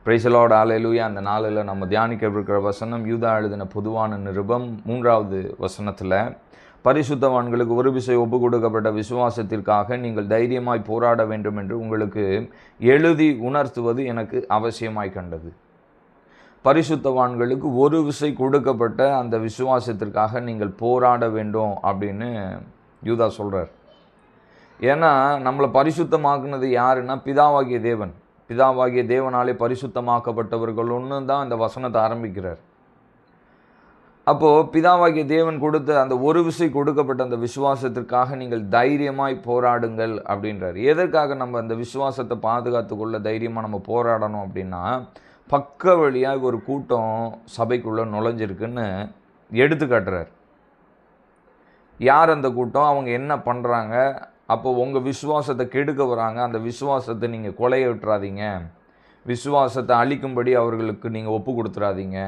Praise the Lord, ஹல்லேலூயா. அந்த நாளில் நம்ம தியானிக்க இருக்கிற வசனம் யூதா எழுதின பொதுவான நிருபம் 3வது வசனத்தில், பரிசுத்தவான்களுக்கு ஒரு விசை ஒப்பு கொடுக்கப்பட்ட விசுவாசத்திற்காக நீங்கள் தைரியமாய் போராட வேண்டும் என்று உங்களுக்கு எழுதி உணர்த்துவது எனக்கு அவசியமாய் கண்டது. பரிசுத்தவான்களுக்கு ஒரு விசை கொடுக்கப்பட்ட அந்த விசுவாசத்திற்காக நீங்கள் போராட வேண்டும் அப்படின்னு யூதா சொல்கிறார். ஏன்னா நம்மளை பரிசுத்தமாக்குனது யாருன்னா பிதாவாகிய தேவன். பிதாவாகிய தேவனாலே பரிசுத்தமாக்கப்பட்டவர்கள் ஒன்று தான் அந்த வசனத்தை ஆரம்பிக்கிறார். அப்போது பிதாவாகிய தேவன் கொடுத்த அந்த ஒரு விசை கொடுக்கப்பட்ட அந்த விசுவாசத்திற்காக நீங்கள் தைரியமாய் போராடுங்கள் அப்படின்றார். எதற்காக நம்ம அந்த விசுவாசத்தை பாதுகாத்து கொள்ள தைரியமாக நம்ம போராடணும் அப்படின்னா, பக்க வழியாக ஒரு கூட்டம் சபைக்குள்ளே நுழைஞ்சிருக்குன்னு எடுத்துக்காட்டுறார். யார் அந்த கூட்டம், அவங்க என்ன பண்ணுறாங்க, அப்போ உங்கள் விசுவாசத்தை கெடுக்க வராங்க, அந்த விசுவாசத்தை நீங்கள் கொலைய விட்டுறாதீங்க, விசுவாசத்தை அழிக்கும்படி அவர்களுக்கு நீங்கள் ஒப்பு கொடுத்துறாதீங்க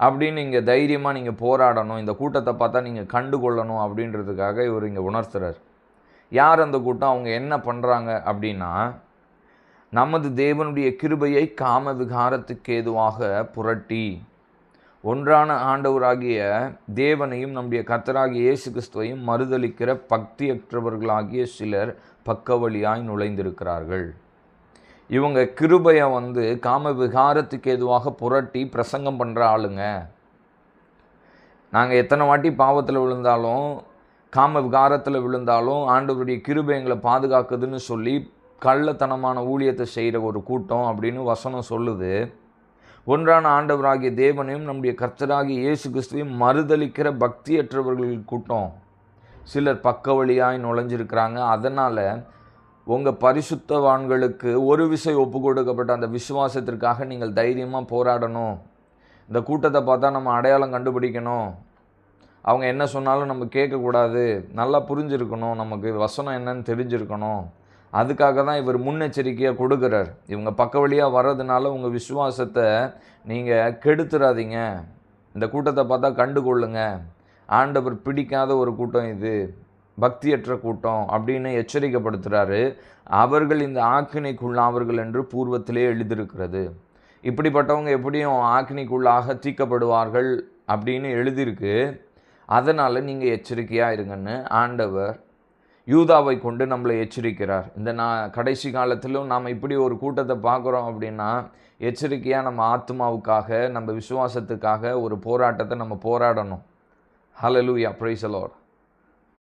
அப்படின்னு நீங்கள் தைரியமாக நீங்கள் போராடணும், இந்த கூட்டத்தை பார்த்தா நீங்கள் கண்டுகொள்ளணும் அப்படின்றதுக்காக இவர் இங்கே உணர்த்துறார். யார் அந்த கூட்டம், அவங்க என்ன பண்ணுறாங்க அப்படின்னா, நமது தேவனுடைய கிருபையை காம விகாரத்துக்கு ஏதுவாக புரட்டி ஒன்றான ஆண்டவராகிய தேவனையும் நம்முடைய கர்த்தராகிய இயேசு கிறிஸ்துவையும் மறுதலிக்கிற பக்தியற்றவர்களாகிய சிலர் பக்கவழியாய் நுழைந்திருக்கிறார்கள். இவங்க கிருபையை காம விகாரத்துக்கு ஏதுவாக புரட்டி பிரசங்கம் பண்ணுற ஆளுங்க. நாங்கள் எத்தனை வாட்டி பாவத்தில் விழுந்தாலும் காம விகாரத்தில் விழுந்தாலும் ஆண்டவருடைய கிருபை எங்களை பாதுகாக்குதுன்னு சொல்லி கள்ளத்தனமான ஊழியத்தை செய்கிற ஒரு கூட்டம் அப்படின்னு வசனம் சொல்லுது. ஒன்றான ஆண்டவராகிய தேவனையும் நம்முடைய கர்த்தராகிய இயேசு கிறிஸ்துவையும் மறுதலிக்கிற பக்தியற்றவர்கள் கூட்டம் சிலர் பக்க வழியாய் நுழைஞ்சிருக்கிறாங்க. அதனால் உங்கள் பரிசுத்தவான்களுக்கு ஒரு விசை ஒப்பு கொடுக்கப்பட்ட அந்த விசுவாசத்திற்காக நீங்கள் தைரியமாக போராடணும். இந்த கூட்டத்தை பார்த்தா நம்ம அடையாளம் கண்டுபிடிக்கணும், அவங்க என்ன சொன்னாலும் நம்ம கேட்கக்கூடாது, நல்லா புரிஞ்சிருக்கணும், நமக்கு வசனம் என்னன்னு தெரிஞ்சிருக்கணும். அதுக்காக தான் இவர் முன்னெச்சரிக்கையாக கொடுக்குறார். இவங்க பக்க வழியாக வர்றதுனால உங்கள் விசுவாசத்தை நீங்கள் கெடுத்துறாதீங்க, இந்த கூட்டத்தை பார்த்தா கண்டுகொள்ளுங்க, ஆண்டவர் பிடிக்காத ஒரு கூட்டம் இது, பக்தியற்ற கூட்டம் அப்படின்னு எச்சரிக்கைப்படுத்துகிறாரு. அவர்கள் இந்த ஆக்கினைக்குள்ளாவர்கள் என்று பூர்வத்திலே எழுதியிருக்கிறது. இப்படிப்பட்டவங்க எப்படியும் ஆக்கினைக்குள்ளாக தீர்க்கப்படுவார்கள் அப்படின்னு எழுதியிருக்கு. அதனால் நீங்கள் எச்சரிக்கையாக இருங்கன்னு ஆண்டவர் யூதாவை கொண்டு நம்மளை எச்சரிக்கிறார். இந்த கடைசி காலத்திலும் நாம் இப்படி ஒரு கூட்டத்தை பார்க்குறோம் அப்படின்னா, எச்சரிக்கையாக நம்ம ஆத்மாவுக்காக நம்ம விசுவாசத்துக்காக ஒரு போராட்டத்தை நம்ம போராடணும். ஹல்லேலூயா, பிரைஸ் தி லார்ட்.